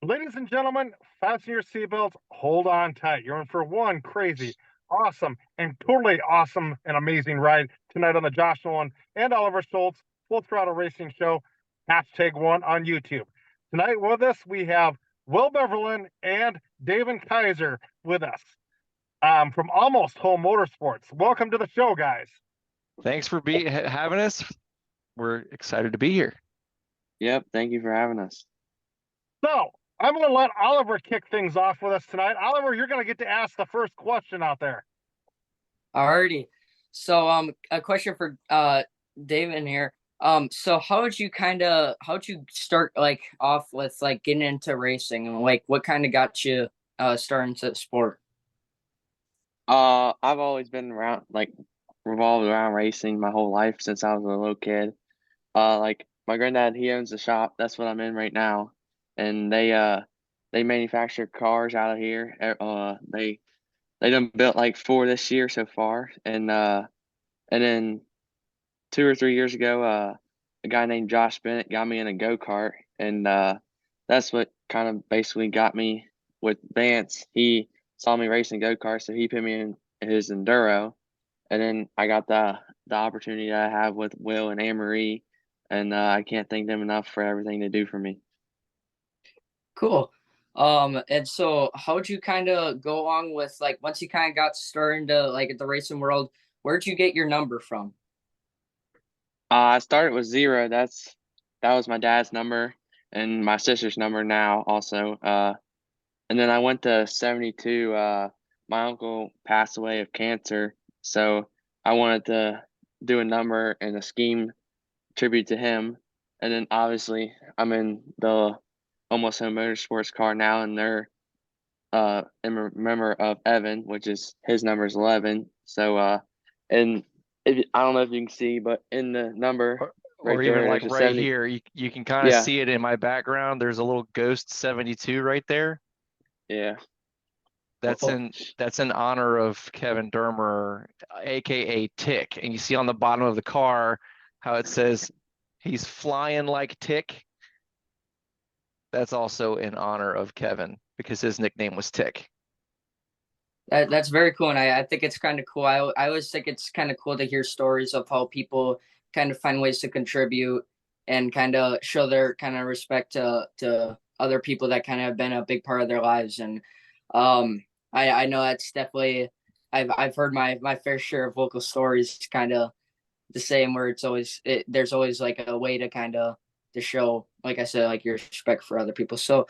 Ladies and gentlemen, fasten your seatbelts, hold on tight. You're in for one crazy, awesome, and totally awesome and amazing ride tonight on the Josh Nolan and Oliver Schultz Full Throttle Racing Show, #1 on YouTube. Tonight with us, we have Will Beverlin and Davin Kaiser with us from Almost Home Motorsports. Welcome to the show, guys. Thanks for having us. We're excited to be here. Yep, thank you for having us. So, I'm going to let Oliver kick things off with us tonight. Oliver, you're going to get to ask the first question out there. Alrighty. So, a question for Davin here. So how'd you start off with getting into racing, and what kind of got you starting to sport? I've always been revolved around racing my whole life since I was a little kid. My granddad, he owns a shop. That's what I'm in right now, and they manufacture cars out of here. They done built 4 this year so far, and then 2 or 3 years ago, a guy named Josh Bennett got me in a go-kart, and that's what kind of basically got me with Vance. He saw me racing go-karts, so he put me in his enduro, and then I got the opportunity that I have with Will and Anne-Marie, and I can't thank them enough for everything they do for me. Cool. And so how'd you kind of go along with once you kind of got started into at the racing world, where'd you get your number from? I started with 0. That was my dad's number and my sister's number now also. And then I went to 72. My uncle passed away of cancer, so I wanted to do a number and a scheme tribute to him. And then obviously I'm in the Almost Home Motorsports car now, and they're in a member of Evan, which is his number is 11. So and I don't know if you can see, but in the number or even there, right 70, here, you can kind of see it in my background. There's a little ghost 72 right there. Yeah. That's in honor of Kevin Dermer, aka Tick. And you see on the bottom of the car how it says he's flying like Tick. That's also in honor of Kevin because his nickname was Tick. That's very cool, and I think it's kind of cool. I always think it's kind of cool to hear stories of how people kind of find ways to contribute and kind of show their kind of respect to other people that kind of have been a big part of their lives. And I know that's definitely I've heard my fair share of local stories, kind of the same, where there's always a way to kind of to show, like I said, your respect for other people. So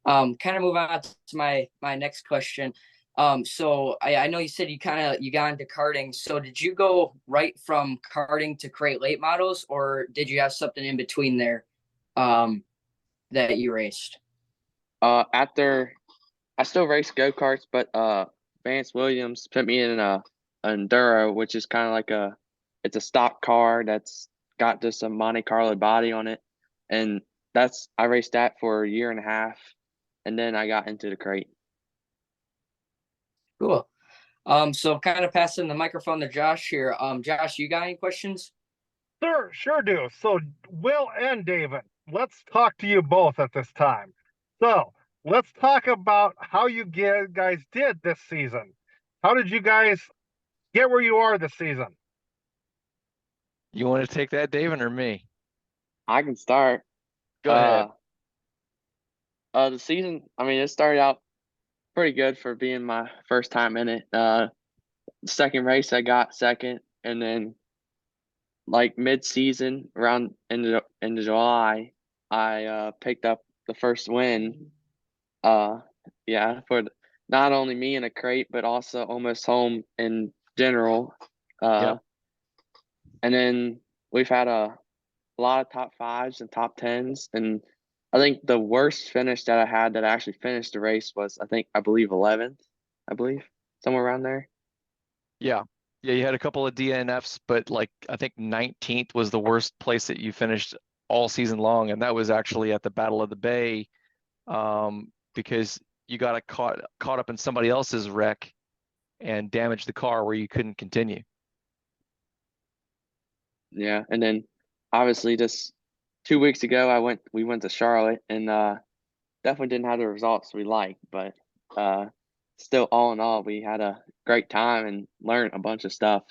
kind of move on to my next question. So I know you said you got into karting. So did you go right from karting to create late models, or did you have something in between there that you raced? After I still race go-karts, but Vance Williams put me in an enduro, which is kind of it's a stock car that's got just a Monte Carlo body on it, and I raced that for a year and a half, and then I got into the crate. Cool. So kind of passing the microphone to Josh here. Josh, you got any questions? Sure do. So, Will and David, let's talk to you both at this time. So, let's talk about how you guys did this season. How did you guys get where you are this season? You want to take that, David, or me? I can start. Go ahead. The season, it started out pretty good for being my first time in it. Second race, I got second, and then mid-season, around into July, I picked up the first win. For not only me in a crate, but also Almost Home in general. Yep. And then we've had a lot of top 5s and top 10s, and I think the worst finish that I had that I actually finished the race was I believe 11th, somewhere around there. Yeah, you had a couple of DNFs, but I think 19th was the worst place that you finished all season long, and that was actually at the Battle of the Bay, because you got caught up in somebody else's wreck and damaged the car where you couldn't continue. Yeah, and then obviously just 2 weeks ago we went to Charlotte, and definitely didn't have the results we liked, but still, all in all, we had a great time and learned a bunch of stuff.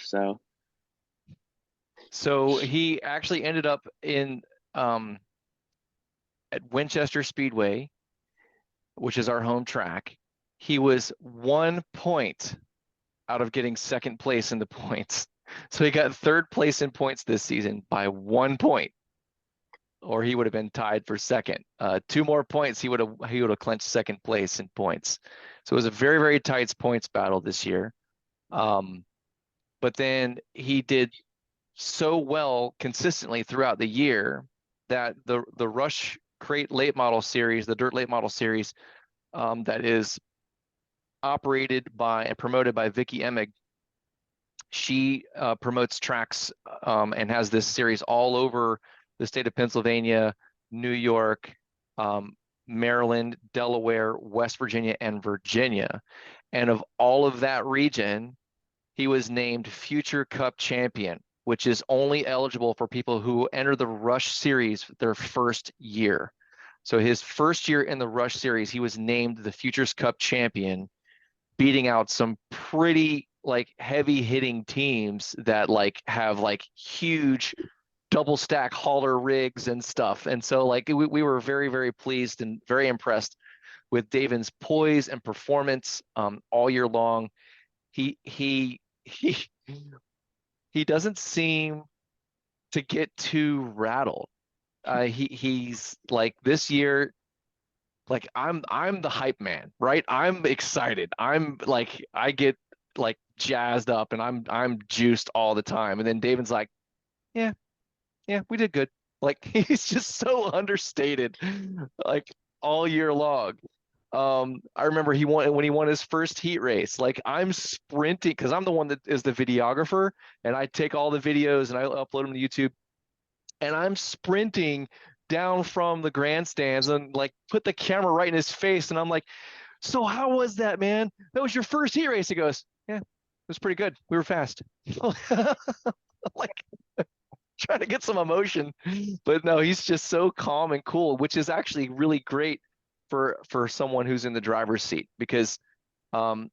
So he actually ended up in at Winchester Speedway, which is our home track. He was 1 point out of getting second place in the points. So he got third place in points this season by 1 point, or he would have been tied for second. 2 more points, he would have clinched second place in points. So it was a very, very tight points battle this year. But then he did so well consistently throughout the year that the Rush Crate Late Model Series, the Dirt Late Model Series, that is operated by and promoted by Vicky Emig, she promotes tracks and has this series all over the state of Pennsylvania, New York, Maryland, Delaware, West Virginia, and Virginia. And of all of that region, he was named Future Cup champion, which is only eligible for people who enter the Rush Series their first year. So his first year in the Rush Series, he was named the Futures Cup champion, beating out some pretty like heavy hitting teams that like have like huge double stack hauler rigs and stuff. And so like we were very, very pleased and very impressed with Davin's poise and performance all year long. He doesn't seem to get too rattled. He's like this year, like I'm the hype man, right? I'm excited. I'm like I get like jazzed up and I'm juiced all the time. And then Davin's like, yeah, we did good. Like he's just so understated, like all year long. I remember when he won his first heat race, like I'm sprinting because I'm the one that is the videographer and I take all the videos and I upload them to YouTube, and I'm sprinting down from the grandstands and like put the camera right in his face. And I'm like, so how was that, man? That was your first heat race. He goes, yeah, it was pretty good. We were fast. Like trying to get some emotion, but no, he's just so calm and cool, which is actually really great for someone who's in the driver's seat, because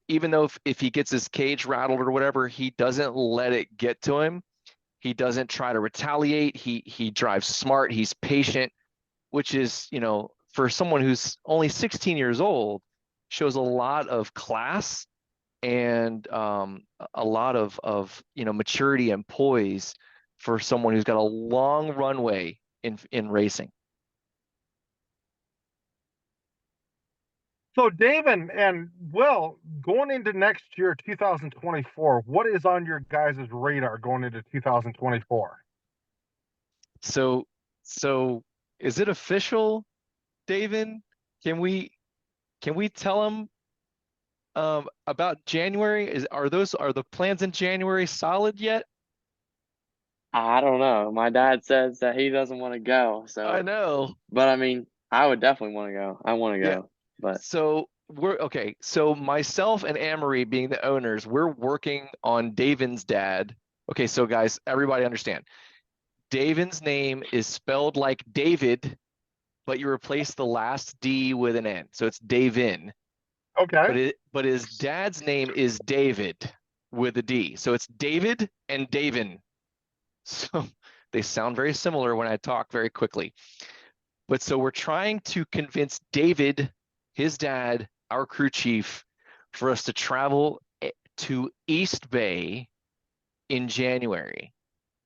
even though if he gets his cage rattled or whatever, he doesn't let it get to him. He doesn't try to retaliate. He drives smart. He's patient, which is, you know, for someone who's only 16 years old, shows a lot of class and a lot of you know, maturity and poise for someone who's got a long runway in racing. So, Davin and Will, going into next year, 2024, what is on your guys' radar going into 2024? So is it official, Davin? Can we tell him about January? Are the plans in January solid yet? I don't know. My dad says that he doesn't want to go. So I know. But I mean, I would definitely want to go. I want to go. Yeah. But So we're okay. So myself and Amory, being the owners, we're working on Davin's dad. Okay, so guys, everybody understand. Davin's name is spelled like David, but you replace the last D with an N. So it's Davin. Okay. But his dad's name is David with a D. So it's David and Davin. So they sound very similar when I talk very quickly. But so we're trying to convince David, his dad, our crew chief, for us to travel to East Bay in January,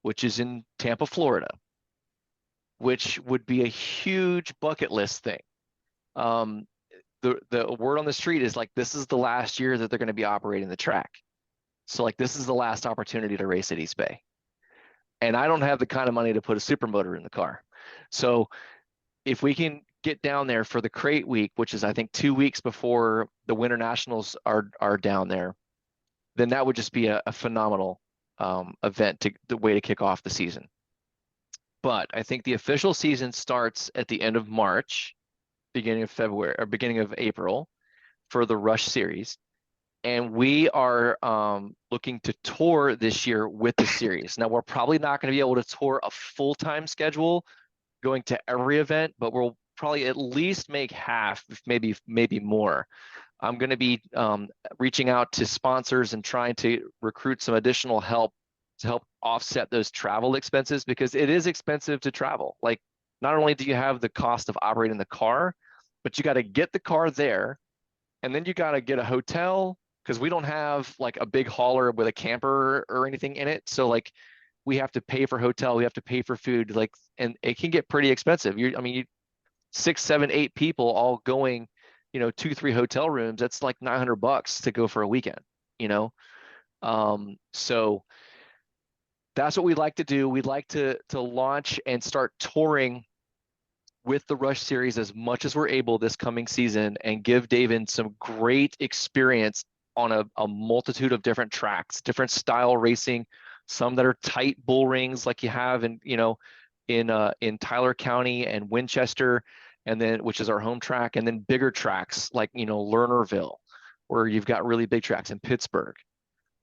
which is in Tampa, Florida, which would be a huge bucket list thing. The word on the street is like, this is the last year that they're going to be operating the track. So like, this is the last opportunity to race at East Bay. And I don't have the kind of money to put a supermotor in the car. So if we can get down there for the crate week, which is I think 2 weeks before the Winter Nationals are down there, then that would just be a phenomenal event, the way to kick off the season. But I think the official season starts at the end of March, beginning of February, or beginning of April for the Rush Series. And we are looking to tour this year with the series. Now, we're probably not going to be able to tour a full-time schedule going to every event, but we'll probably at least make half, maybe more. I'm going to be reaching out to sponsors and trying to recruit some additional help to help offset those travel expenses, because it is expensive to travel. Like, not only do you have the cost of operating the car, but you got to get the car there, and then you got to get a hotel, because we don't have like a big hauler with a camper or anything in it. So like, we have to pay for hotel, we have to pay for food, like, and it can get pretty expensive. I mean, 6, 7, 8 people all going, 2, 3 hotel rooms. That's like $900 to go for a weekend, you know? So that's what we'd like to do. We'd like to launch and start touring with the Rush Series as much as we're able this coming season, and give Davin some great experience on a multitude of different tracks, different style racing, some that are tight bull rings like you have in Tyler County and Winchester, and then, which is our home track, and then bigger tracks like, Lernerville, where you've got really big tracks, in Pittsburgh,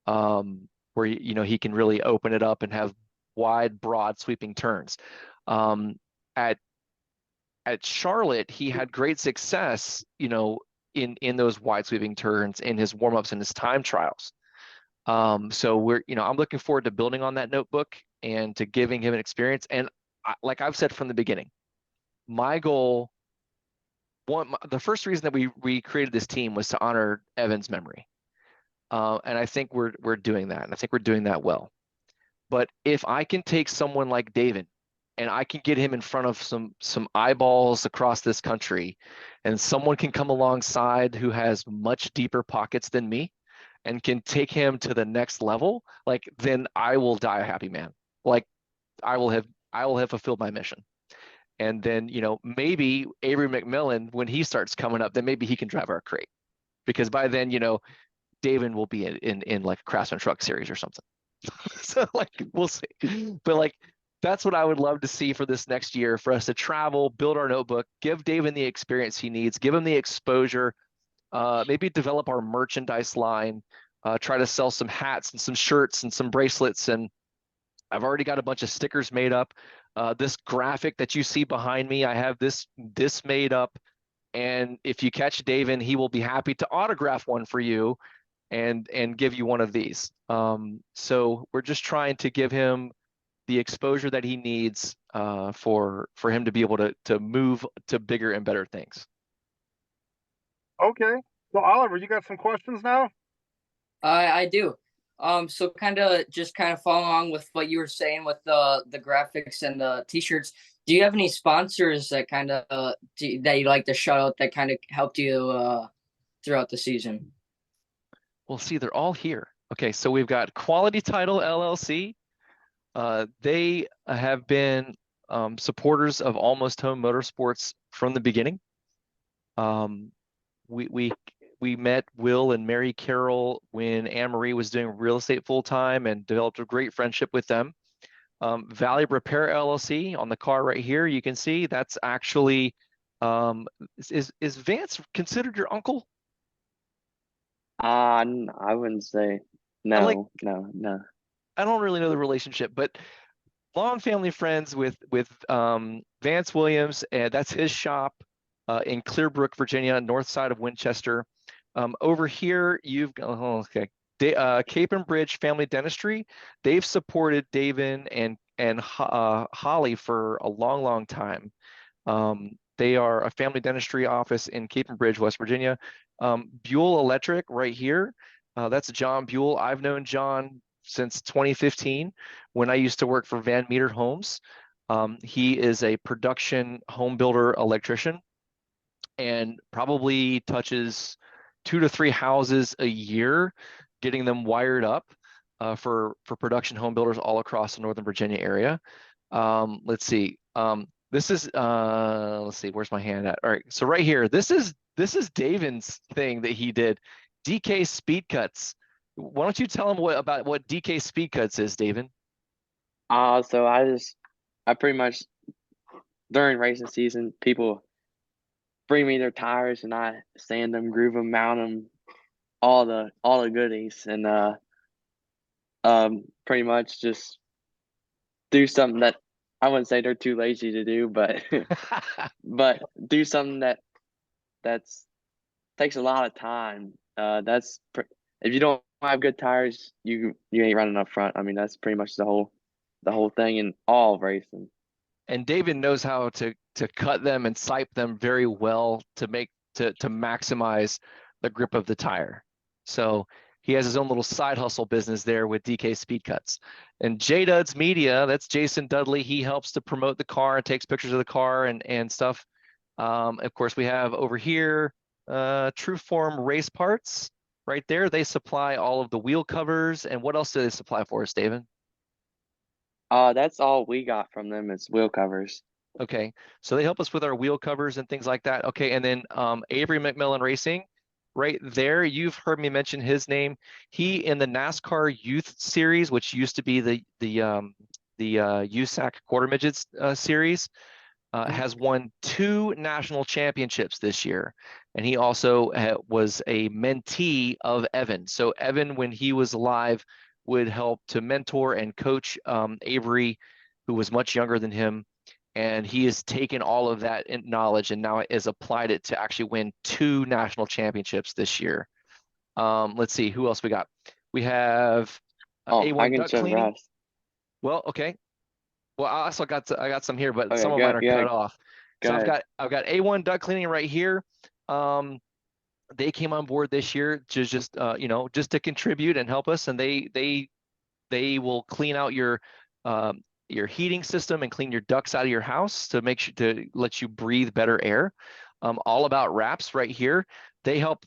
where he can really open it up and have wide, broad, sweeping turns. At Charlotte, he had great success, in those wide sweeping turns in his warm-ups and his time trials. So I'm looking forward to building on that notebook and to giving him an experience. And like I've said from the beginning, my goal, the first reason that we created this team was to honor Evan's memory. And I think we're doing that, and I think we're doing that well. But if I can take someone like Davin, and I can get him in front of some eyeballs across this country, and someone can come alongside who has much deeper pockets than me and can take him to the next level, like, then I will die a happy man. Like, I will have fulfilled my mission. And then, maybe Avery McMillan, when he starts coming up, then maybe he can drive our crate, because by then, Davin will be in like a Craftsman Truck Series or something. So like, we'll see. But like, that's what I would love to see for this next year, for us to travel, build our notebook, give Davin the experience he needs, give him the exposure, maybe develop our merchandise line, try to sell some hats and some shirts and some bracelets. And I've already got a bunch of stickers made up. This graphic that you see behind me, I have this made up. And if you catch Davin, he will be happy to autograph one for you and give you one of these. So we're just trying to give him the exposure that he needs for him to be able to move to bigger and better things. Okay. So Oliver, you got some questions now? I do. So kind of following along with what you were saying with the graphics and the t-shirts. Do you have any sponsors that kind of that you like to shout out that kind of helped you throughout the season? Well, see, they're all here. Okay, so we've got Quality Title LLC. They have been supporters of Almost Home Motorsports from the beginning. We met Will and Mary Carroll when Anne-Marie was doing real estate full-time, and developed a great friendship with them. Valley Repair LLC, on the car right here, you can see that's actually, is Vance considered your uncle? I wouldn't say no. I don't really know the relationship, but long family friends with Vance Williams, and that's his shop in Clearbrook, Virginia, north side of Winchester. Over here, you've got Cape and Bridge Family Dentistry. They've supported Davin and Holly for a long time. They are a family dentistry office in Cape and Bridge, West Virginia. Buell Electric right here. That's John Buell. I've known John since 2015 when I used to work for Van Meter Homes. He is a production home builder electrician, and probably touches 2 to 3 houses a year, getting them wired up for production home builders all across the Northern Virginia area. Let's see. This is let's see, where's my hand at? All right, so right here, this is Davin's thing that he did, DK Speed Cuts. Why don't you tell him about what DK Speed Cuts is, Davin? So I pretty much, during racing season, people bring me their tires and I sand them, groove them, mount them, all the goodies, and pretty much just do something that I wouldn't say they're too lazy to do, but but do something that's takes a lot of time. If you don't have good tires, you ain't running up front. I mean, that's pretty much the whole thing in all of racing. And David knows how to cut them and sipe them very well to maximize the grip of the tire. So he has his own little side hustle business there with DK Speed Cuts. And J Duds Media, that's Jason Dudley. He helps to promote the car and takes pictures of the car and stuff. Of course, we have over here True Form Race Parts right there. They supply all of the wheel covers. And what else do they supply for us, David? That's all we got from them is wheel covers. Okay, so they help us with our wheel covers and things like that. Okay, and then Avery McMillan Racing, right there, you've heard me mention his name. He in the NASCAR Youth Series, which used to be the USAC Quarter Midgets series, has won 2 national championships this year, and he also was a mentee of Evan. So Evan, when he was alive, would help to mentor and coach Avery, who was much younger than him. And he has taken all of that knowledge and now has applied it to actually win 2 national championships this year. Let's see, who else we got? We have A1 I can duct show cleaning. Russ. Well, okay. Well, I also got I got some here, but Okay, some of mine are cut off. Go So ahead. I've got A1 duct cleaning right here. They came on board this year to just just to contribute and help us, and they will clean out your heating system and clean your ducts out of your house to make sure to let you breathe better air. All About Wraps right here. They help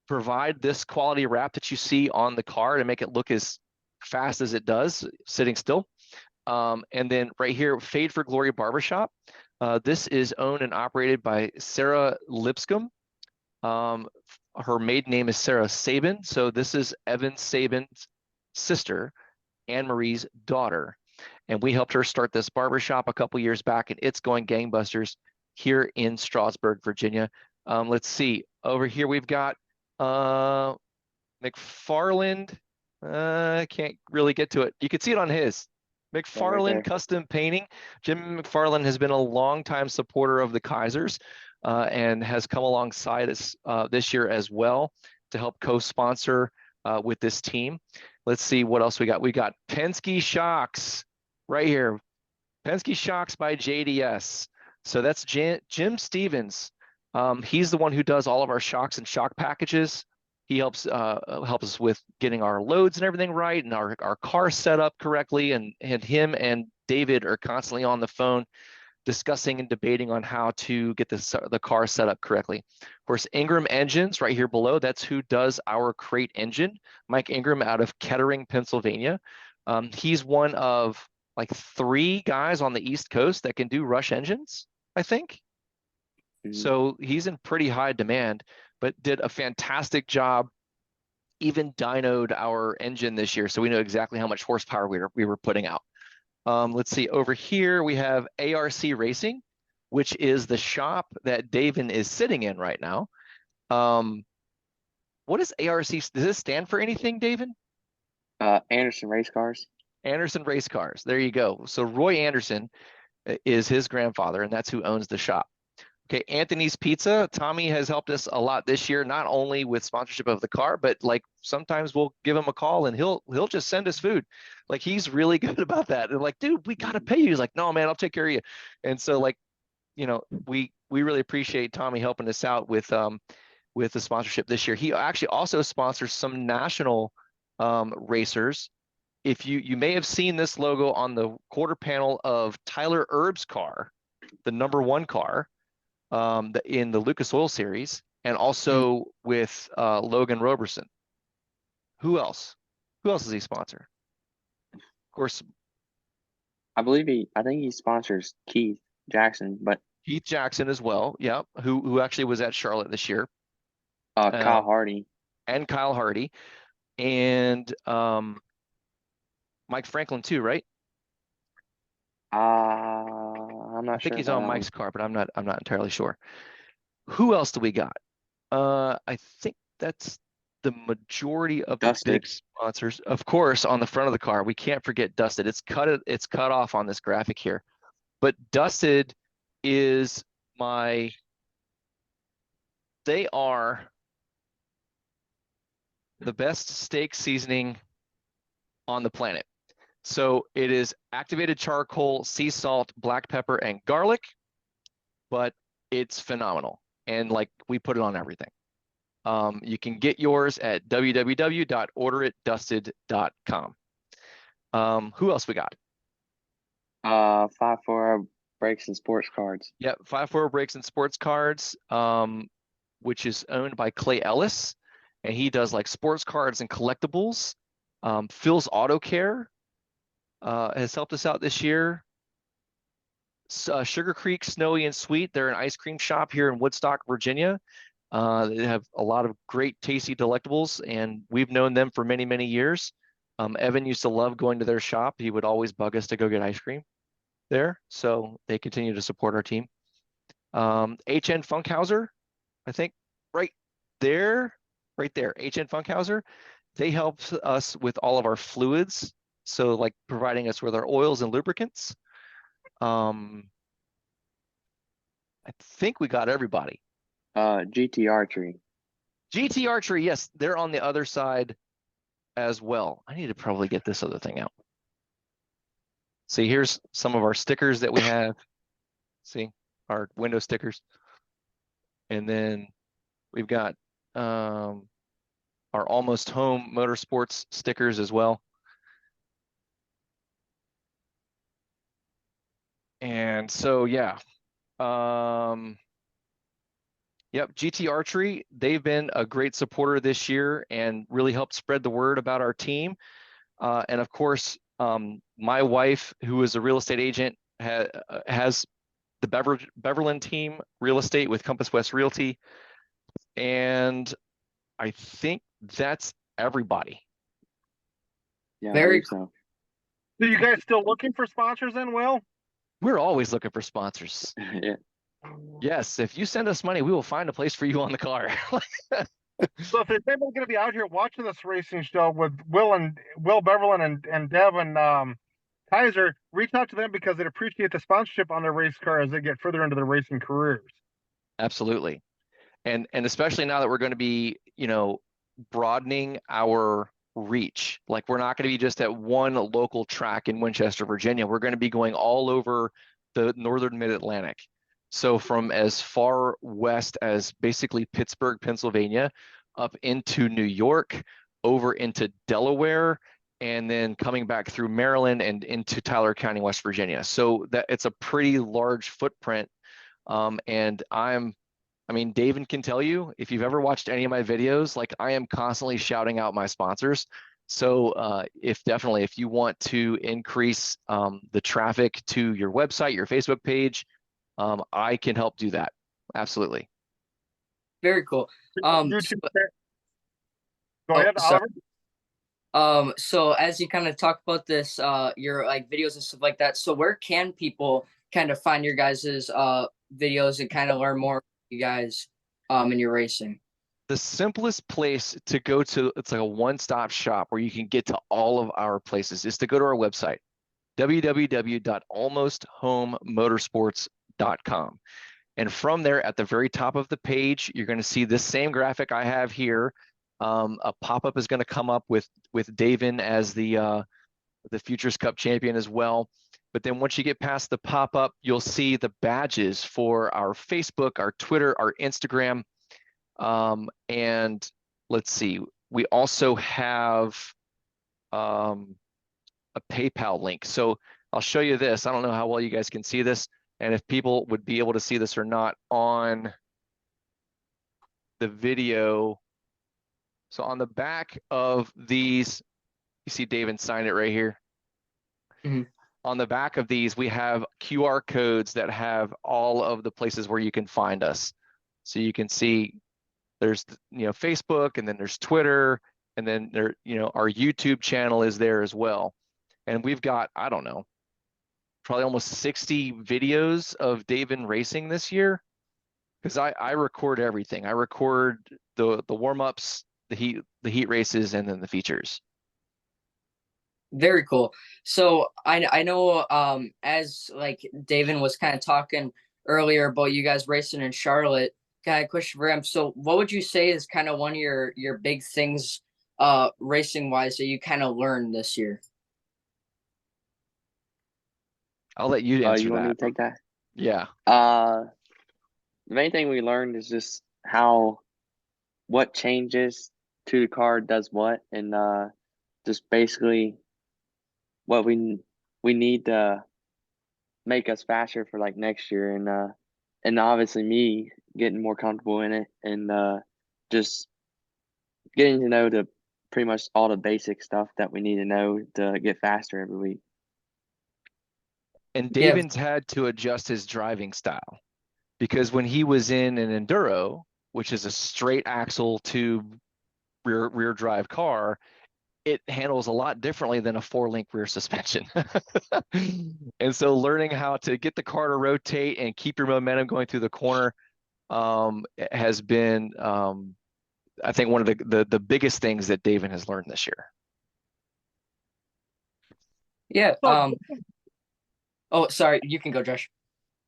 provide this quality wrap that you see on the car to make it look as fast as it does sitting still. And then right here, Fade for Glory Barbershop. This is owned and operated by Sarah Lipscomb. Her maiden name is Sarah Sabin. So this is Evan Sabin's sister, Anne Marie's daughter. And we helped her start this barbershop a couple years back, and it's going gangbusters here in Strasburg, Virginia. Let's see. Over here we've got McFarland. I can't really get to it. You can see it on his. McFarland Custom Painting. Jim McFarland has been a longtime supporter of the Kaisers and has come alongside us this year as well to help co-sponsor with this team. Let's see what else we got. We got Penske Shocks right here. Penske Shocks by JDS. So that's Jim Stevens. He's the one who does all of our shocks and shock packages. He helps us with getting our loads and everything right and our car set up correctly. And him and David are constantly on the phone discussing and debating on how to get the car set up correctly. Of course, Ingram Engines right here below, that's who does our crate engine. Mike Ingram out of Kettering, Pennsylvania. He's one of like 3 guys on the East Coast that can do Rush engines, I think. So he's in pretty high demand, but did a fantastic job. Even dynoed our engine this year, so we know exactly how much horsepower we were putting out. Let's see, over here we have ARC Racing, which is the shop that Davin is sitting in right now. What is ARC? Does this stand for anything, Davin? Anderson Race Cars. Anderson Race Cars. There you go. So Roy Anderson is his grandfather, and that's who owns the shop. Okay, Anthony's Pizza. Tommy has helped us a lot this year, not only with sponsorship of the car, but like sometimes we'll give him a call and he'll just send us food. Like he's really good about that. And like, dude, we gotta pay you. He's like, no, man, I'll take care of you. And so like, we really appreciate Tommy helping us out with the sponsorship this year. He actually also sponsors some national racers. If you may have seen this logo on the quarter panel of Tyler Erb's car, the #1 car. In the Lucas Oil Series, and also with Logan Roberson. Who else? Who else does he sponsor? Of course, I think he sponsors Keith Jackson, but Keith Jackson as well. Yeah, who actually was at Charlotte this year. Kyle Hardy and Kyle Hardy, and Mike Franklin too, right? I'm not I think sure he's on Mike's car, but I'm not entirely sure. Who else do we got? I think that's the majority of the big sponsors. Of course, on the front of the car, we can't forget Dusted. It's cut off on this graphic here. But Dusted is they are the best steak seasoning on the planet. So it is activated charcoal, sea salt, black pepper, and garlic, but it's phenomenal. And like we put it on everything. You can get yours at www.orderitdusted.com. Who else we got? 5-4 Breaks and Sports Cards. Yep, 5-4 Breaks and Sports Cards, which is owned by Clay Ellis, and he does like sports cards and collectibles. Phil's Auto Care has helped us out this year. Sugar Creek Snowy and Sweet, they're an ice cream shop here in Woodstock, Virginia. They have a lot of great tasty delectables, and we've known them for many, many years. Evan used to love going to their shop. He would always bug us to go get ice cream there, so they continue to support our team. HN Funkhauser, I think right there, HN Funkhauser, they help us with all of our fluids, so like providing us with our oils and lubricants. I think we got everybody. GT Archery. GT Archery, yes, they're on the other side as well. I need to probably get this other thing out. See, here's some of our stickers that we have. See, our window stickers. And then we've got our Almost Home Motorsports stickers as well. And so, yeah. Yep, GT Archery, they've been a great supporter this year and really helped spread the word about our team. And of course, my wife, who is a real estate agent, has the Beverlin team real estate with Compass West Realty. And I think that's everybody. Yeah, Very so. So you guys still looking for sponsors then, Will? We're always looking for sponsors. Yeah. Yes, if you send us money, we will find a place for you on the car. So if there's anybody going to be out here watching this racing show with Will Beverlin and Davin Kaiser, reach out to them because they'd appreciate the sponsorship on their race car as they get further into their racing careers. Absolutely. And especially now that we're going to be, broadening our reach. Like we're not going to be just at one local track in Winchester, Virginia. We're going to be going all over the northern mid-Atlantic. So from as far west as basically Pittsburgh, Pennsylvania, up into New York, over into Delaware, and then coming back through Maryland and into Tyler County, West Virginia. So that it's a pretty large footprint. And Davin can tell you, if you've ever watched any of my videos, like I am constantly shouting out my sponsors. So if you want to increase the traffic to your website, your Facebook page, I can help do that. Absolutely. Very cool. YouTube. Go ahead, sorry. Oliver. So as you kind of talk about this, your like videos and stuff like that. So where can people kind of find your guys's videos and kind of learn more about you guys in your racing? The simplest place to go to, it's like a one-stop shop where you can get to all of our places, is to go to our website, www.almosthomemotorsports.com. And from there, at the very top of the page, you're going to see this same graphic I have here. A pop-up is going to come up with Davin as the Futures Cup champion as well. But then once you get past the pop-up, you'll see the badges for our Facebook, our Twitter, our Instagram. And let's see, we also have a PayPal link. So I'll show you this. I don't know how well you guys can see this, and if people would be able to see this or not on the video. So on the back of these, you see Davin sign it right here. Mm-hmm. On the back of these, we have QR codes that have all of the places where you can find us. So you can see there's, Facebook, and then there's Twitter, and then there, our YouTube channel is there as well. And we've got, I don't know, probably almost 60 videos of Davin racing this year, because I record everything. I record the warm-ups, the heat races, and then the features. Very cool. So I know as like Davin was kind of talking earlier about you guys racing in Charlotte, kind of question for him. So what would you say is kind of one of your big things racing wise that you kind of learned this year? I'll let you answer You want me that. to take that? Yeah. The main thing we learned is just what changes to the car does what, and just basically what we need to make us faster for like next year, and obviously me getting more comfortable in it, and just getting to know the pretty much all the basic stuff that we need to know to get faster every week. And Yeah, Davin's had to adjust his driving style because when he was in an enduro, which is a straight axle tube rear drive car, it handles a lot differently than a 4-link rear suspension. And so learning how to get the car to rotate and keep your momentum going through the corner has been, I think, one of the biggest things that Davin has learned this year. yeah. So, Oh, sorry, you can go, Josh.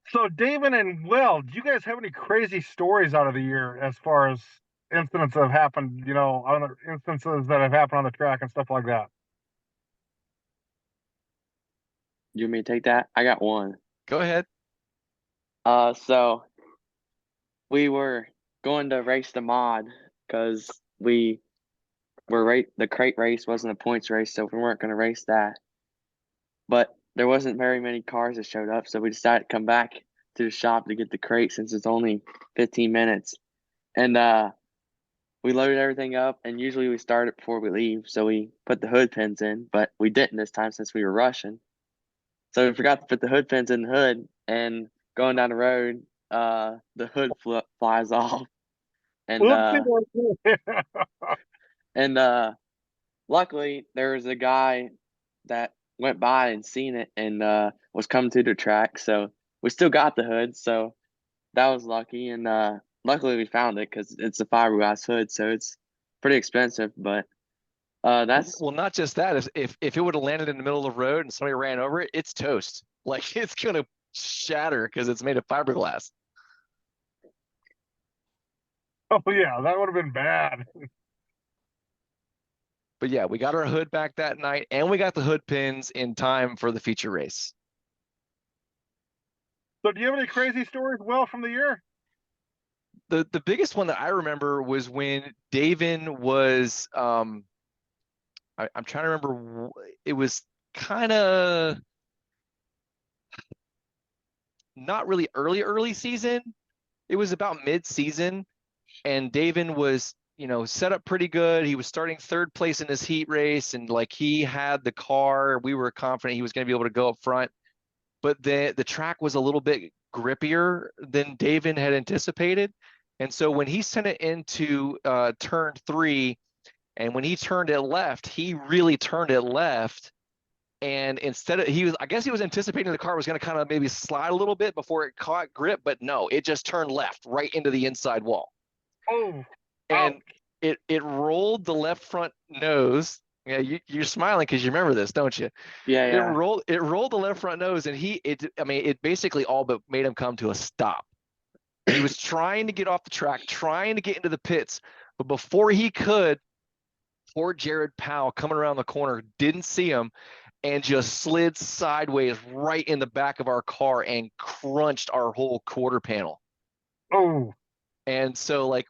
so Davin and Will, do you guys have any crazy stories out of the year as far as incidents that have happened, other instances that have happened on the track and stuff like that? You want me to take that? I got one. Go ahead. So we were going to race the mod because we were the crate race wasn't a points race, so we weren't going to race that. But there wasn't very many cars that showed up, so we decided to come back to the shop to get the crate since it's only 15 minutes. And we loaded everything up, and usually we start it before we leave, so we put the hood pins in, but we didn't this time since we were rushing. So we forgot to put the hood pins in the hood, and going down the road, the hood flies off, and luckily there was a guy that went by and seen it and was coming to the track, so we still got the hood, so that was lucky, and luckily we found it because it's a fiberglass hood, so it's pretty expensive, but that's Well, not just that. If it would have landed in the middle of the road and somebody ran over it, it's toast. Like it's gonna shatter because it's made of fiberglass. Oh yeah, that would have been bad. But yeah, we got our hood back that night, and we got the hood pins in time for the feature race. So do you have any crazy stories, Will, from the year? The biggest one that I remember was when Davin was I'm trying to remember, it was kind of not really early season. It was about mid-season, and Davin was, set up pretty good. He was starting third place in his heat race, and like he had the car. We were confident he was going to be able to go up front, but the track was a little bit grippier than Davin had anticipated. And so when he sent it into turn 3, and when he turned it left, he really turned it left. And instead of, I guess he was anticipating the car was going to kind of maybe slide a little bit before it caught grip, but no, it just turned left right into the inside wall. Oh, And it rolled the left front nose. Yeah, you're smiling because you remember this, don't you? yeah. It rolled the left front nose, and it basically all but made him come to a stop. He was trying to get off the track, trying to get into the pits, but before he could, poor Jared Powell coming around the corner didn't see him and just slid sideways right in the back of our car and crunched our whole quarter panel. Oh. And so like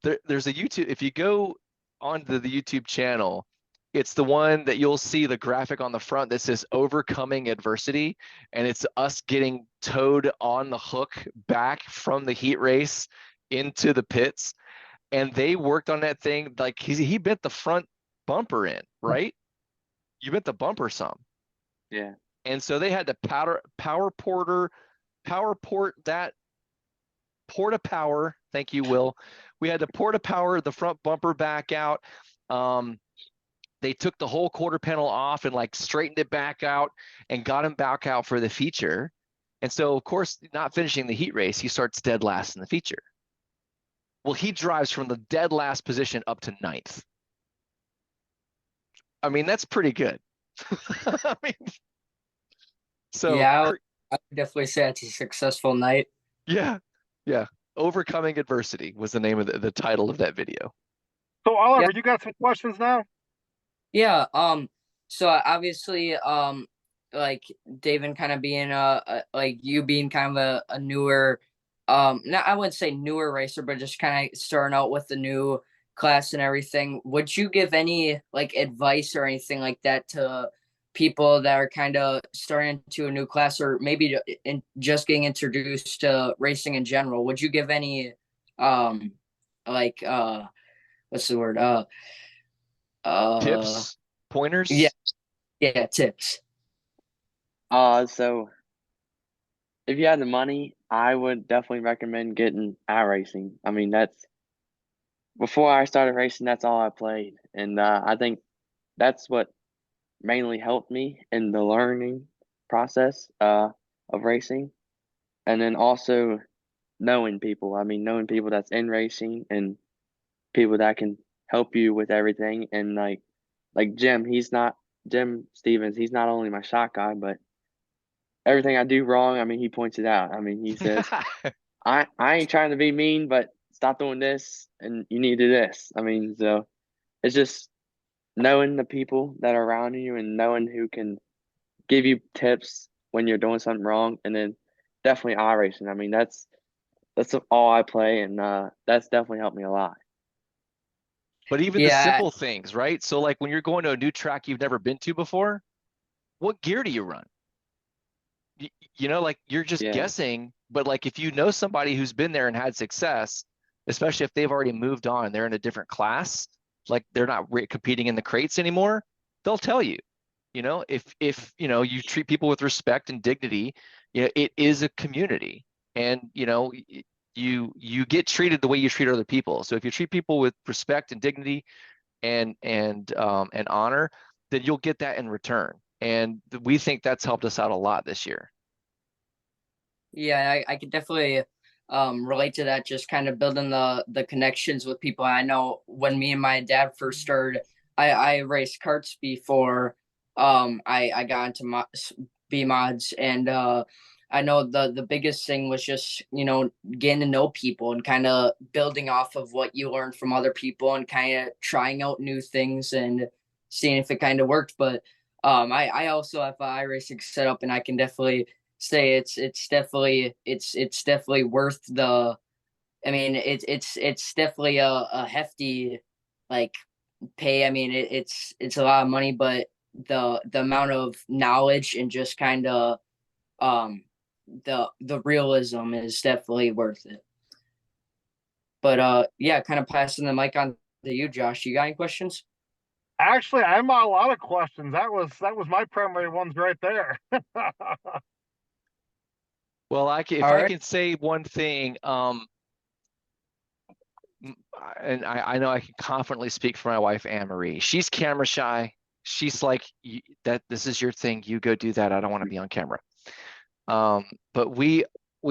there's a YouTube, if you go onto the YouTube channel, it's the one that you'll see the graphic on the front that says overcoming adversity. And it's us getting towed on the hook back from the heat race into the pits. And they worked on that thing. Like he bent the front bumper in, right? You bent the bumper some. Yeah. And so they had to power port that porta power. Thank you, Will. We had to porta power the front bumper back out. They took the whole quarter panel off and like straightened it back out and got him back out for the feature. And so, of course, not finishing the heat race, he starts dead last in the feature. Well, he drives from the dead last position up to 9th. I mean, that's pretty good. I mean, so Yeah, I would definitely say it's a successful night. yeah, yeah. Overcoming Adversity was the name of the title of that video. So Oliver, you got some questions now? Yeah. So obviously, like Davin kind of being like you being kind of a newer, not I wouldn't say newer racer, but just kind of starting out with the new class and everything. Would you give any like advice or anything like that to people that are kind of starting to a new class, or maybe just getting introduced to racing in general? Would you give any, like what's the word? Uh, Tips, pointers. yeah, yeah, tips. So if you had the money, I would definitely recommend getting iRacing. I mean, that's before I started racing, that's all I played, and I think that's what mainly helped me in the learning process of racing, and then also knowing people. I mean, knowing people that's in racing and people that can help you with everything. And like Jim Stevens. He's not only my shot guy, but everything I do wrong, I mean, he points it out. I mean, he says, I ain't trying to be mean, but stop doing this and you need to do this. I mean, so it's just knowing the people that are around you and knowing who can give you tips when you're doing something wrong, and then definitely iRacing. I mean, that's all I play, and that's definitely helped me a lot. But even the Yeah, simple things, right? So like when you're going to a new track you've never been to before, what gear do you run? You know, like you're just Yeah, guessing, but like if you know somebody who's been there and had success, especially if they've already moved on, they're in a different class, like they're not competing in the crates anymore, they'll tell you. You know, if you know you treat people with respect and dignity, you know, it is a community, and you know, you get treated the way you treat other people. So if you treat people with respect and dignity and honor, then you'll get that in return. And we think that's helped us out a lot this year. yeah, I could definitely relate to that. Just kind of building the connections with people. I know when me and my dad first started, I raced karts before I got into B mods, and I know the biggest thing was just getting to know people and kind of building off of what you learned from other people and kind of trying out new things and seeing if it kind of worked. But I also have an iRacing setup, and I can definitely say it's definitely worth the. I mean, it's definitely a hefty like pay. I mean, it's a lot of money, but the amount of knowledge and just kind of um the realism is definitely worth it. But yeah, kind of passing the mic on to you, Josh. You got any questions? Actually, I have a lot of questions. That was my primary ones right there. Well, if All I right. can say one thing, and I know I can confidently speak for my wife, Anne Marie. She's camera shy. She's like, that this is your thing. You go do that. I don't want to be on camera. But we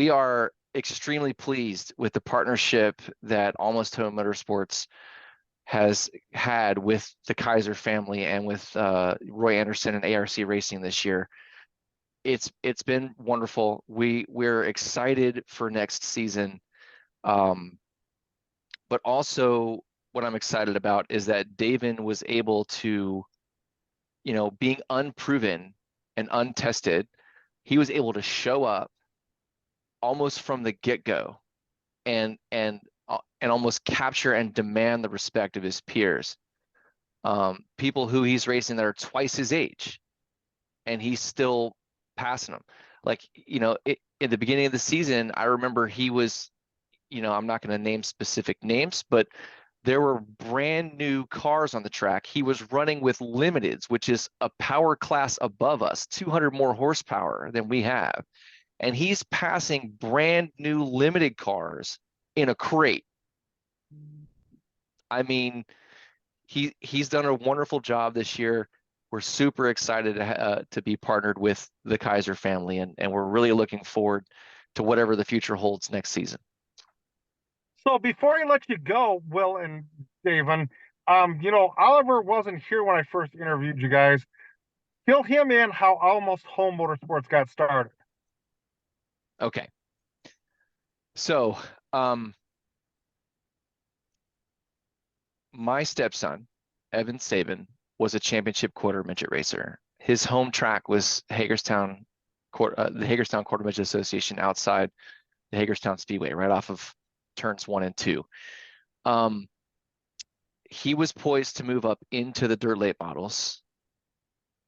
are extremely pleased with the partnership that Almost Home Motorsports has had with the Kaiser family and with Roy Anderson and ARC Racing this year. It's been wonderful. We're excited for next season. But also what I'm excited about is that Davin was able to, you know, being unproven and untested, he was able to show up almost from the get-go and almost capture and demand the respect of his peers. People who he's racing that are twice his age, and he's still passing them. Like, you know, in the beginning of the season, I remember he was, you know, I'm not going to name specific names, but there were brand new cars on the track. He was running with limiteds, which is a power class above us, 200 more horsepower than we have. And he's passing brand new limited cars in a crate. I mean, he's done a wonderful job this year. We're super excited to be partnered with the Kaiser family, and we're really looking forward to whatever the future holds next season. So before I let you go, Will and Davin, Oliver wasn't here when I first interviewed you guys. fill him in how Almost Home Motorsports got started. Okay. So, my stepson, Evan Saban, was a championship quarter midget racer. His home track was Hagerstown, the Hagerstown Quarter Midget Association outside the Hagerstown Speedway, right off of turns 1 and 2. He was poised to move up into the dirt late models,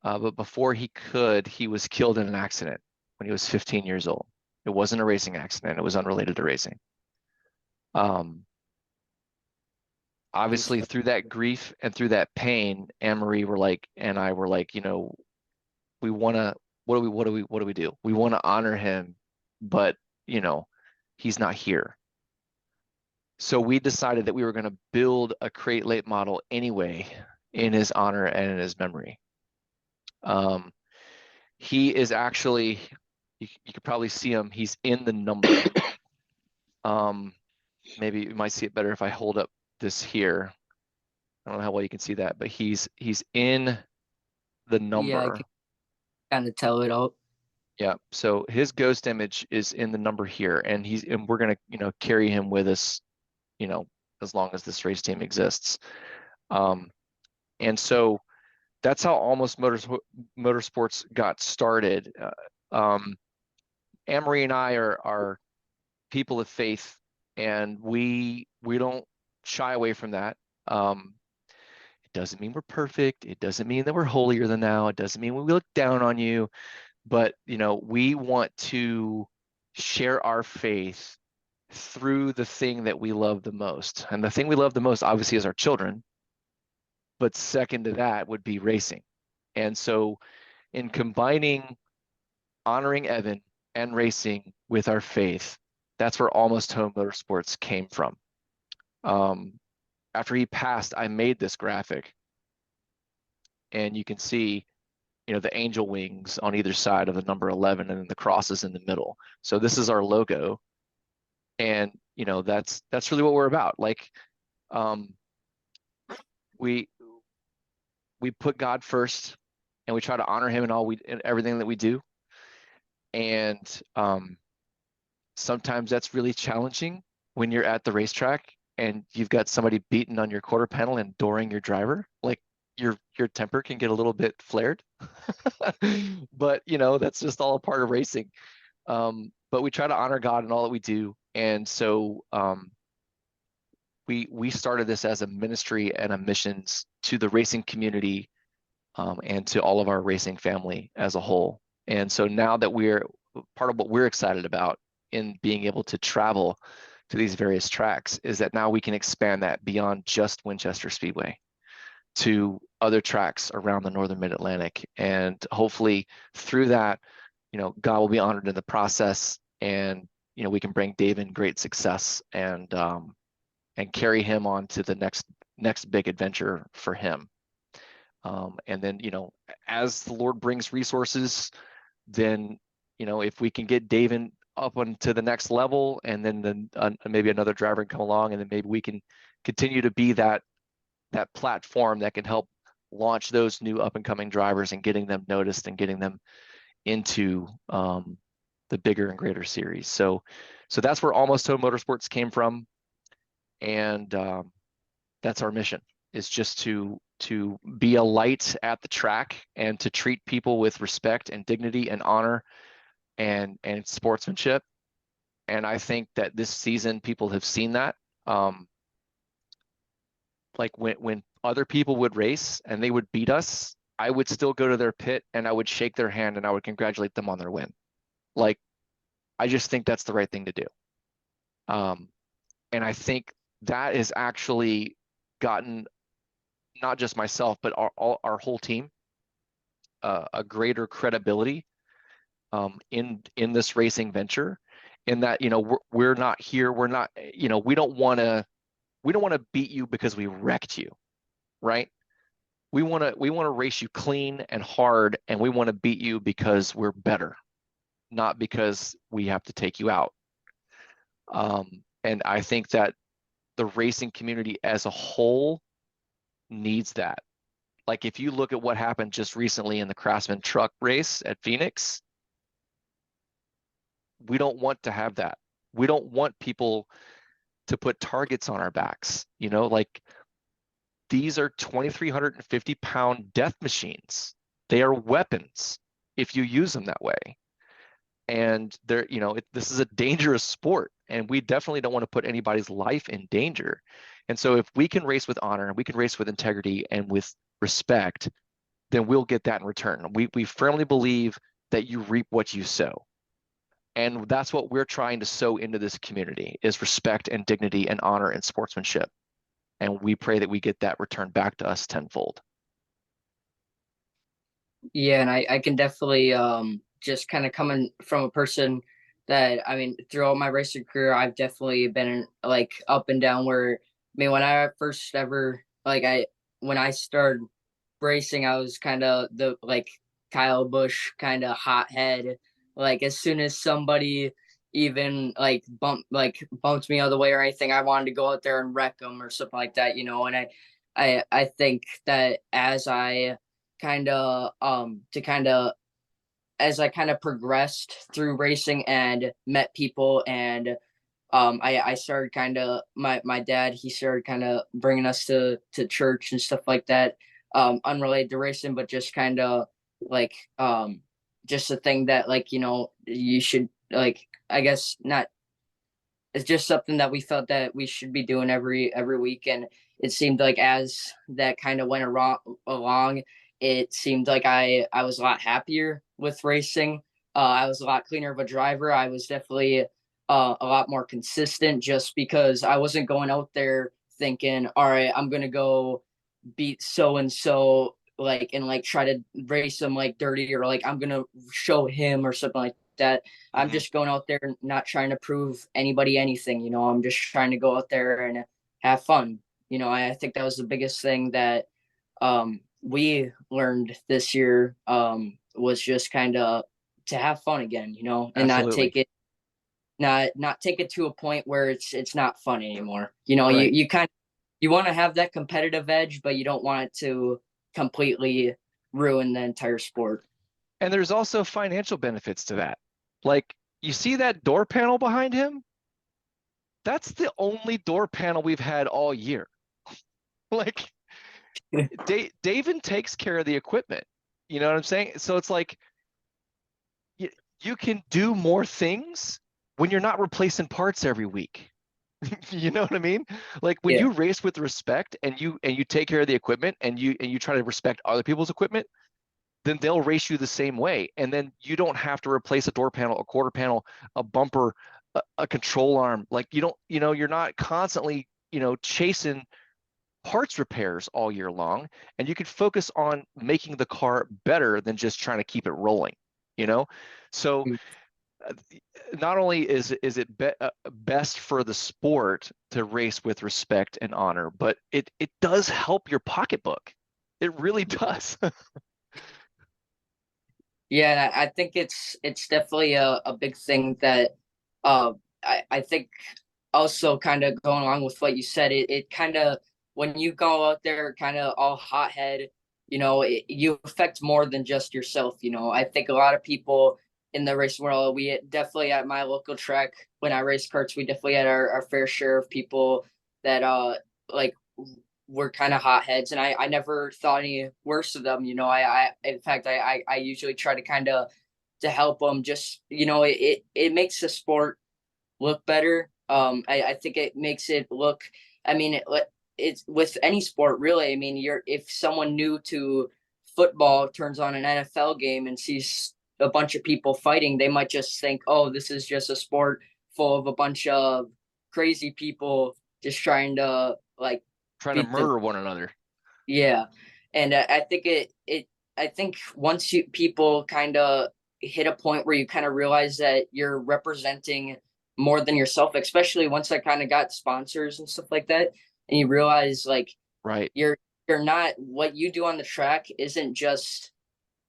but before he could, he was killed in an accident when he was 15 years old. It wasn't a racing accident. It was unrelated to racing. Obviously through that grief and through that pain, Anne-Marie and I were like, we want to, what do we do? We want to honor him, but he's not here. So we decided that we were going to build a crate late model anyway in his honor and in his memory. He is actually, you could probably see him. He's in the number. Maybe you might see it better if I hold up this here. I don't know how well you can see that, but he's in the number. Yeah, I can kind of tell it out. Yeah. So his ghost image is in the number here, and we're gonna carry him with us, as long as this race team exists. And so that's how Almost Motorsports got started. Anne-Marie and I are people of faith, and we don't shy away from that. It doesn't mean we're perfect. It doesn't mean that we're holier than thou. It doesn't mean we look down on you, but we want to share our faith through the thing that we love the most. And the thing we love the most, obviously, is our children. But second to that would be racing. And so in combining honoring Evan and racing with our faith, that's where Almost Home Motorsports came from. After he passed, I made this graphic, and you can see, the angel wings on either side of the number 11 and then the crosses in the middle. So this is our logo. And, that's really what we're about. Like, we put God first, and we try to honor him in everything that we do. And sometimes that's really challenging when you're at the racetrack and you've got somebody beating on your quarter panel and dooring your driver. Like, your temper can get a little bit flared. But that's just all a part of racing. But we try to honor God in all that we do. And so we started this as a ministry and a missions to the racing community, and to all of our racing family as a whole. And so now that part of what we're excited about in being able to travel to these various tracks is that now we can expand that beyond just Winchester Speedway to other tracks around the Northern Mid-Atlantic. And hopefully through that, God will be honored in the process, and, we can bring Davin great success and carry him on to the next big adventure for him. And then, as the Lord brings resources, then, if we can get Davin up onto the next level, and then maybe another driver can come along, and then maybe we can continue to be that platform that can help launch those new up and coming drivers and getting them noticed and getting them into the bigger and greater series. So that's where Almost Home Motorsports came from. And that's our mission, is just to be a light at the track and to treat people with respect and dignity and honor and sportsmanship. And I think that this season people have seen that. Like when other people would race and they would beat us, I would still go to their pit and I would shake their hand and I would congratulate them on their win. Like, I just think that's the right thing to do. And I think that has actually gotten not just myself, but our whole team a greater credibility in this racing venture, in that, we're not here. We're not, we don't want to beat you because we wrecked you, right? We want to race you clean and hard, and we want to beat you because we're better, not because we have to take you out. And I think that the racing community as a whole needs that. Like if you look at what happened just recently in the Craftsman truck race at Phoenix, we don't want to have that. We don't want people to put targets on our backs. Like these are 2,350-pound death machines. They are weapons if you use them that way. And this is a dangerous sport, and we definitely don't want to put anybody's life in danger. And so if we can race with honor and we can race with integrity and with respect, then we'll get that in return. We firmly believe that you reap what you sow. And that's what we're trying to sow into this community, is respect and dignity and honor and sportsmanship. And we pray that we get that returned back to us tenfold. Yeah, and I can definitely just kind of coming from a person that, I mean, throughout my racing career, I've definitely been like up and down where, I mean, when I first ever, when I started racing, I was kind of the like Kyle Busch kind of hothead. Like as soon as somebody even bumped me out of the way or anything, I wanted to go out there and wreck them or something like that, and I think that as I kind of as I kind of progressed through racing and met people, and I started kind of my dad, he started kind of bringing us to church and stuff like that, unrelated to racing, but just kind of like just a thing that you should, like, I guess not, it's just something that we felt that we should be doing every week. And it seemed like as that kind of went along, it seemed like I was a lot happier with racing. I was a lot cleaner of a driver. I was definitely a lot more consistent, just because I wasn't going out there thinking, all right, I'm going to go beat so and so, like, and like try to race him like dirty, or like I'm going to show him or something like that. I'm just going out there not trying to prove anybody anything. I'm just trying to go out there and have fun. I think that was the biggest thing that we learned this year, was just kind of to have fun again, and Absolutely. not take it to a point where it's not fun anymore. Right. You want to have that competitive edge, but you don't want it to completely ruin the entire sport. And there's also financial benefits to that. Like, you see that door panel behind him? That's the only door panel we've had all year. Like, Davin takes care of the equipment. You know what I'm saying? So it's like, you can do more things when you're not replacing parts every week. You know what I mean? Like when you race with respect and you take care of the equipment and you try to respect other people's equipment, then they'll race you the same way. And then you don't have to replace a door panel, a quarter panel, a bumper, a control arm. Like you're not constantly, chasing parts repairs all year long, and you can focus on making the car better than just trying to keep it rolling, So not only is it best for the sport to race with respect and honor, but it does help your pocketbook. It really does. Yeah, I think it's definitely a big thing that I think also kind of going along with what you said, it kind of, when you go out there kind of all hothead, you affect more than just yourself. I think a lot of people in the racing world, we definitely, at my local track, when I race karts, we definitely had our fair share of people that like were kind of hotheads, and I never thought any worse of them. I in fact I usually try to kind of to help them. Just it makes the sport look better. I think it makes it look, I mean, it's with any sport really. I mean, if someone new to football turns on an NFL game and sees a bunch of people fighting, they might just think, oh, this is just a sport full of a bunch of crazy people just trying to like Trying to murder one another. Yeah. And I think I think once people kind of hit a point where you kind of realize that you're representing more than yourself, especially once I kind of got sponsors and stuff like that, and you realize like, right, you're not, what you do on the track isn't just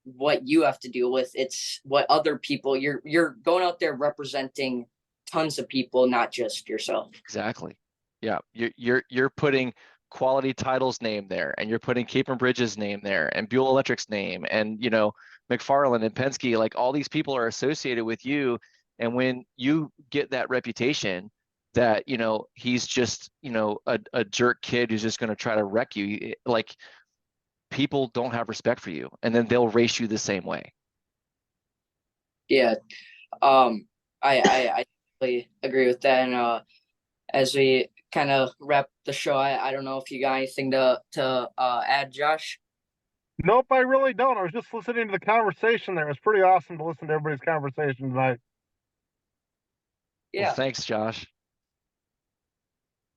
what you have to deal with, it's what other people, you're going out there representing tons of people, not just yourself. Exactly. Yeah, you're putting Quality Title's name there, and you're putting Cape and Bridge's name there, and Buell Electric's name, and McFarland and Penske, like all these people are associated with you. And when you get that reputation that, he's just, a jerk kid who's just going to try to wreck you, like people don't have respect for you, and then they'll race you the same way. Yeah. I totally agree with that. And as we kind of wrap the show, I don't know if you got anything to add, Josh. Nope, I really don't. I was just listening to the conversation there. It was pretty awesome to listen to everybody's conversation tonight. Yeah. Well, thanks, Josh.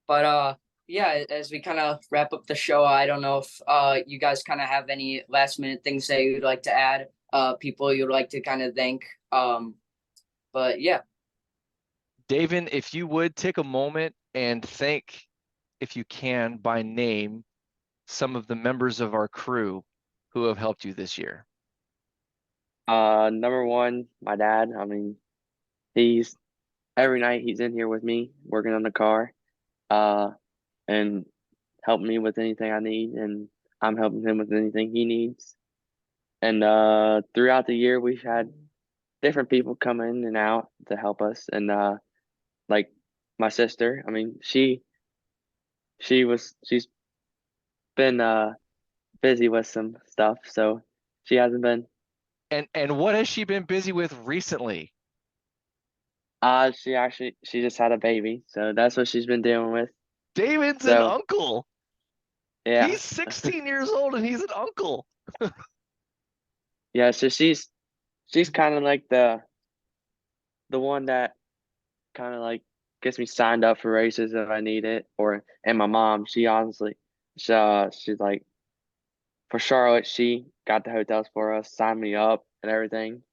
But yeah, as we kind of wrap up the show, I don't know if you guys kind of have any last minute things that you'd like to add, people you'd like to kind of thank. But yeah. Davin, if you would take a moment and thank, if you can, by name, some of the members of our crew who have helped you this year. Number one, my dad. I mean, every night he's in here with me working on the car, and helping me with anything I need, and I'm helping him with anything he needs. And throughout the year, we've had different people come in and out to help us, and like my sister. I mean, she's been busy with some stuff, so she hasn't been. And what has she been busy with recently? She just had a baby, so that's what she's been dealing with. David's an uncle. Yeah. He's 16 years old and he's an uncle. Yeah, so she's kind of like the one that kind of like gets me signed up for races if I need it, and my mom, she's like, for Charlotte, she got the hotels for us, signed me up and everything.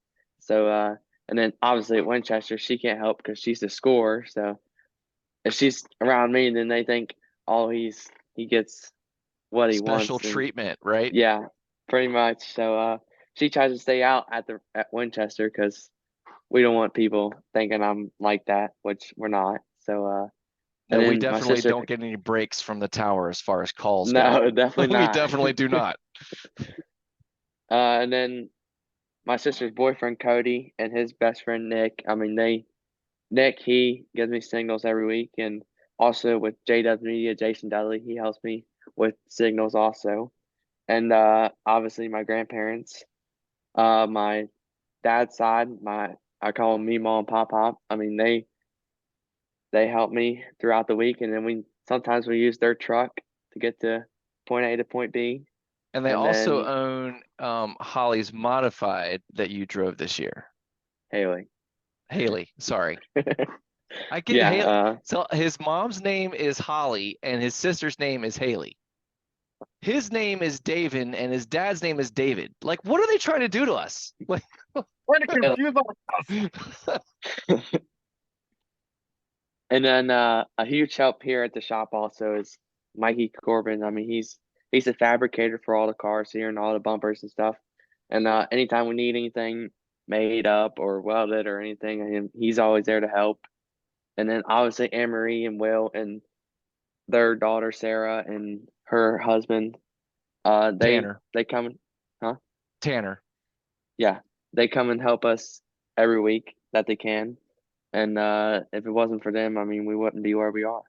So and then obviously at Winchester, she can't help because she's the scorer. So if she's around me, then they think, oh, he gets what he wants. Special treatment, right? Yeah, pretty much. So she tries to stay out at Winchester because we don't want people thinking I'm like that, which we're not. So no, and we then definitely don't get any breaks from the tower as far as calls go. No, definitely We not. definitely do not. And then my sister's boyfriend Cody and his best friend Nick. I mean, Nick, he gives me signals every week, and also with JW Media, Jason Dudley, he helps me with signals also. And obviously my grandparents, my dad's side, I call them me, mom, and pop. I mean, they help me throughout the week, and then sometimes we use their truck to get to point A to point B. And they also own Holly's modified that you drove this year. Haley, sorry. I get Haley. So his mom's name is Holly and his sister's name is Haley. His name is Davin and his dad's name is David. Like, what are they trying to do to us? Like, trying to confuse us. And then a huge help here at the shop also is Mikey Corbin. I mean, he's a fabricator for all the cars here and all the bumpers and stuff. And anytime we need anything made up or welded or anything, he's always there to help. And then obviously Anne-Marie and Will and their daughter Sarah and her husband, Tanner. they come, huh? Tanner. Yeah, they come and help us every week that they can. And if it wasn't for them, I mean, we wouldn't be where we are.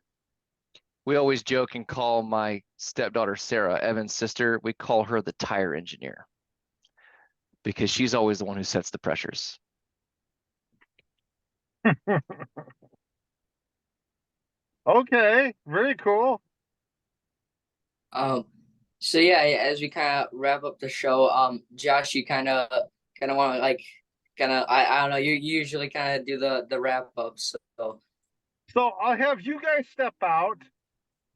We always joke and call my stepdaughter Sarah, Evan's sister, we call her the tire engineer because she's always the one who sets the pressures. Okay, very cool. So yeah, as we kind of wrap up the show, Josh, you kind of want to like I don't know, you usually kind of do the wrap up, so I'll have you guys step out,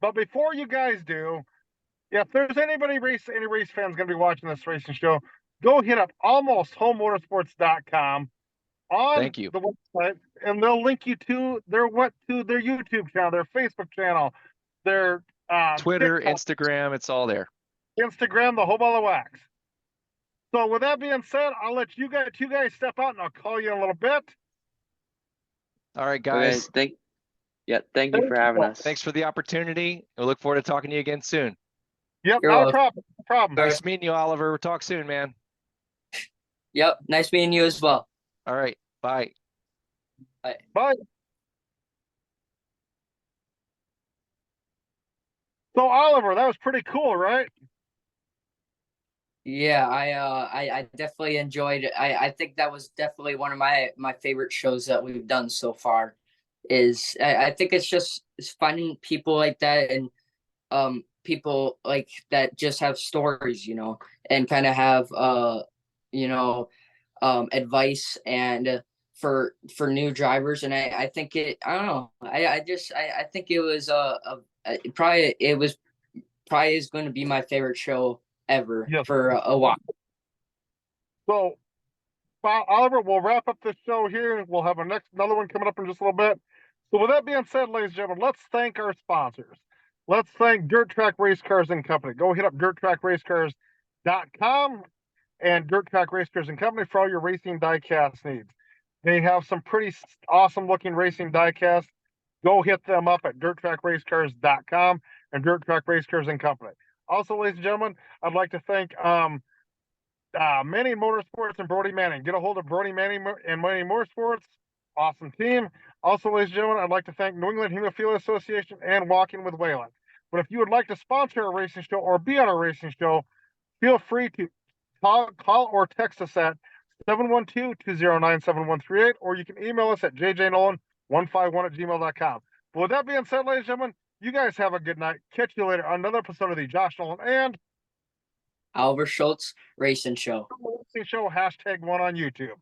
but before you guys do, if there's any race fans going to be watching this racing show, go hit up almosthomemotorsports.com on Thank you. the website, and they'll link you to their YouTube channel, their Facebook channel, their Twitter, TikTok, Instagram, it's all there. Instagram, the whole ball of wax. So with that being said, I'll let you guys step out, and I'll call you in a little bit. All right, guys. Okay, Yeah, thank you for having us. Thanks for the opportunity. We look forward to talking to you again soon. Yep, You're not a welcome. problem. No problem. Nice meeting you, Oliver. We'll talk soon, man. Yep. Nice meeting you as well. All right. Bye. Bye. So Oliver, that was pretty cool, right? Yeah, I definitely enjoyed it. I think that was definitely one of my favorite shows that we've done so far. I think it's finding people like that, and people like that just have stories, and kind of have you know advice and for new drivers. And I think I don't know, I think it was it was probably is going to be my favorite show ever Yes. for a while. So, Oliver, we'll wrap up this show here. We'll have another one coming up in just a little bit. So, with that being said, ladies and gentlemen, let's thank our sponsors. Let's thank Dirt Track Race Cars and Company. Go hit up dirttrackracecars.com and Dirt Track Race Cars and Company for all your racing diecast needs. They have some pretty awesome looking racing diecast. Go hit them up at dirttrackracecars.com and Dirt Track Race Cars and Company. Also, ladies and gentlemen, I'd like to thank Manning Motorsports and Brody Manning. Get a hold of Brody Manning and Manning Motorsports. Awesome team. Also, ladies and gentlemen, I'd like to thank New England Hemophilia Association and Walking with Waylon. But if you would like to sponsor a racing show or be on a racing show, feel free to call or text us at 712-209-7138, or you can email us at jjnolan151@gmail.com. But with that being said, ladies and gentlemen, you guys have a good night. Catch you later on another episode of the Josh Nolan and Oliver Schultz Racing Show. Racing Show #1 on YouTube.